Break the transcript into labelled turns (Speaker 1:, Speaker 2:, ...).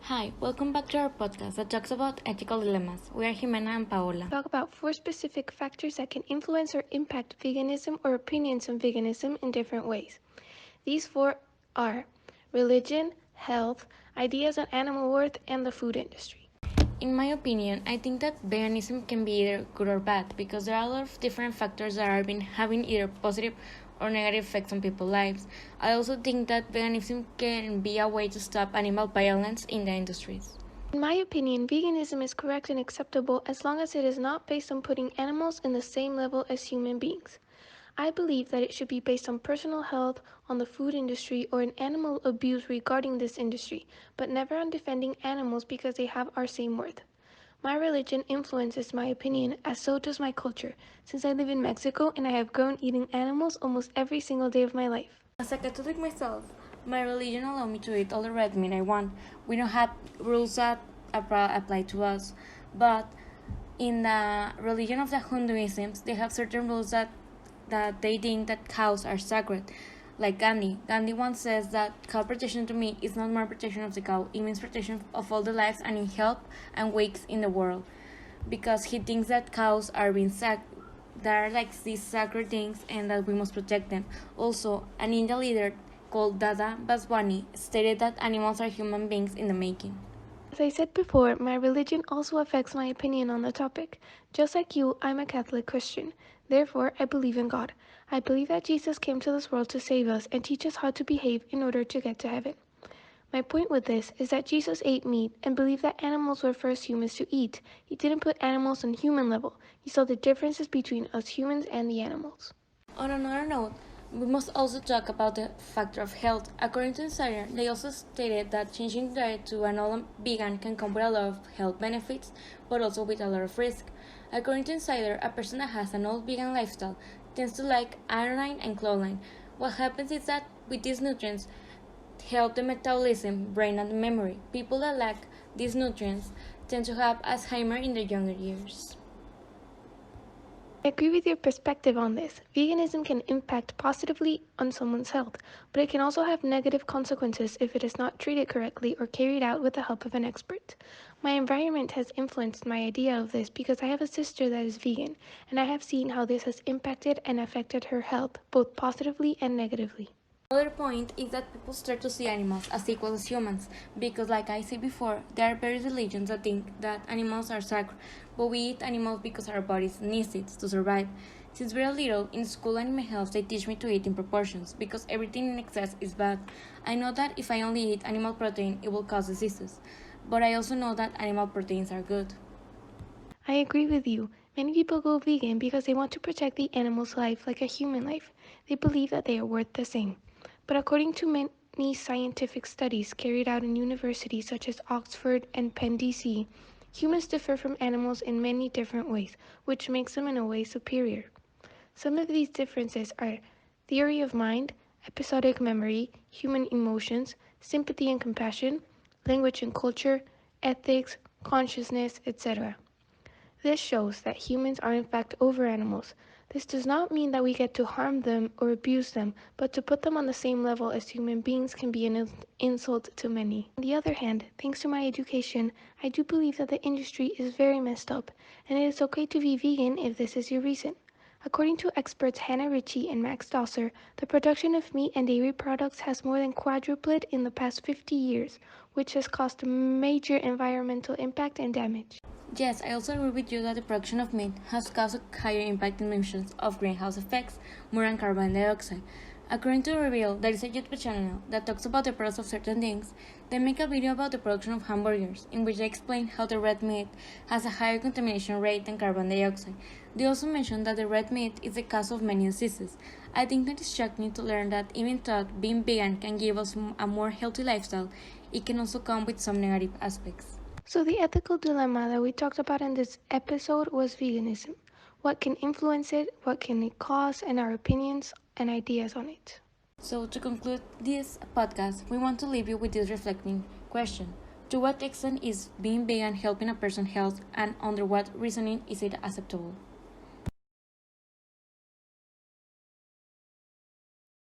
Speaker 1: Hi, welcome back to our podcast that talks about ethical dilemmas. We are Jimena and Paola.
Speaker 2: Talk about 4 specific factors that can influence or impact veganism or opinions on veganism in different ways. These 4 are religion, health, ideas on animal worth, and the food industry.
Speaker 1: In my opinion, I think that veganism can be either good or bad because there are a lot of different factors that are having either positive or negative effects on people's lives. I also think that veganism can be a way to stop animal violence in the industries.
Speaker 2: In my opinion, veganism is correct and acceptable as long as it is not based on putting animals in the same level as human beings. I believe that it should be based on personal health, on the food industry, or on animal abuse regarding this industry, but never on defending animals because they have our same worth. My religion influences my opinion, as so does my culture, since I live in Mexico and I have grown eating animals almost every single day of my life.
Speaker 1: As a Catholic myself, my religion allows me to eat all the red meat I want. We don't have rules that apply to us, but in the religion of the Hinduism, they have certain rules that they think that cows are sacred. Like Gandhi. Gandhi once says that cow protection to me is not more protection of the cow, it means protection of all the lives and in health and wakes in the world. Because he thinks that cows are being that are like these sacred things and that we must protect them. Also, an Indian leader called Dada Baswani stated that animals are human beings in the making.
Speaker 2: As I said before, my religion also affects my opinion on the topic. Just like you, I'm a Catholic Christian. Therefore, I believe in God. I believe that Jesus came to this world to save us and teach us how to behave in order to get to heaven. My point with this is that Jesus ate meat and believed that animals were first humans to eat. He didn't put animals on human level. He saw the differences between us humans and the animals.
Speaker 1: On another note, we must also talk about the factor of health. According to Insider, they also stated that changing diet to an all-vegan can come with a lot of health benefits, but also with a lot of risk. According to Insider, a person that has an all-vegan lifestyle tends to lack iron and choline. What happens is that with these nutrients, help the metabolism, brain, and memory. People that lack these nutrients tend to have Alzheimer's in their younger years.
Speaker 2: I agree with your perspective on this. Veganism can impact positively on someone's health, but it can also have negative consequences if it is not treated correctly or carried out with the help of an expert. My environment has influenced my idea of this because I have a sister that is vegan, and I have seen how this has impacted and affected her health, both positively and negatively.
Speaker 1: Another point is that people start to see animals as equal as humans because, like I said before, there are various religions that think that animals are sacred, but we eat animals because our bodies need it to survive. Since very little, in school and in my health, they teach me to eat in proportions because everything in excess is bad. I know that if I only eat animal protein, it will cause diseases, but I also know that animal proteins are good.
Speaker 2: I agree with you. Many people go vegan because they want to protect the animal's life like a human life. They believe that they are worth the same. But according to many scientific studies carried out in universities such as Oxford and Penn DC, humans differ from animals in many different ways, which makes them in a way superior. Some of these differences are theory of mind, episodic memory, human emotions, sympathy and compassion, language and culture, ethics, consciousness, etc. This shows that humans are in fact over animals. This does not mean that we get to harm them or abuse them, but to put them on the same level as human beings can be an insult to many. On the other hand, thanks to my education, I do believe that the industry is very messed up, and it is okay to be vegan if this is your reason. According to experts Hannah Ritchie and Max Dosser, the production of meat and dairy products has more than quadrupled in the past 50 years, which has caused a major environmental impact and damage.
Speaker 1: Yes, I also agree with you that the production of meat has caused a higher impact in emissions of greenhouse effects, more than carbon dioxide. According to Reveal, there is a YouTube channel that talks about the products of certain things. They make a video about the production of hamburgers, in which they explain how the red meat has a higher contamination rate than carbon dioxide. They also mention that the red meat is the cause of many diseases. I think that it's shocking to learn that even though being vegan can give us a more healthy lifestyle, it can also come with some negative aspects.
Speaker 2: So the ethical dilemma that we talked about in this episode was veganism. What can influence it, what can it cause, and our opinions and ideas on it.
Speaker 1: So to conclude this podcast, we want to leave you with this reflecting question. To what extent is being vegan helping a person's health, and under what reasoning is it acceptable?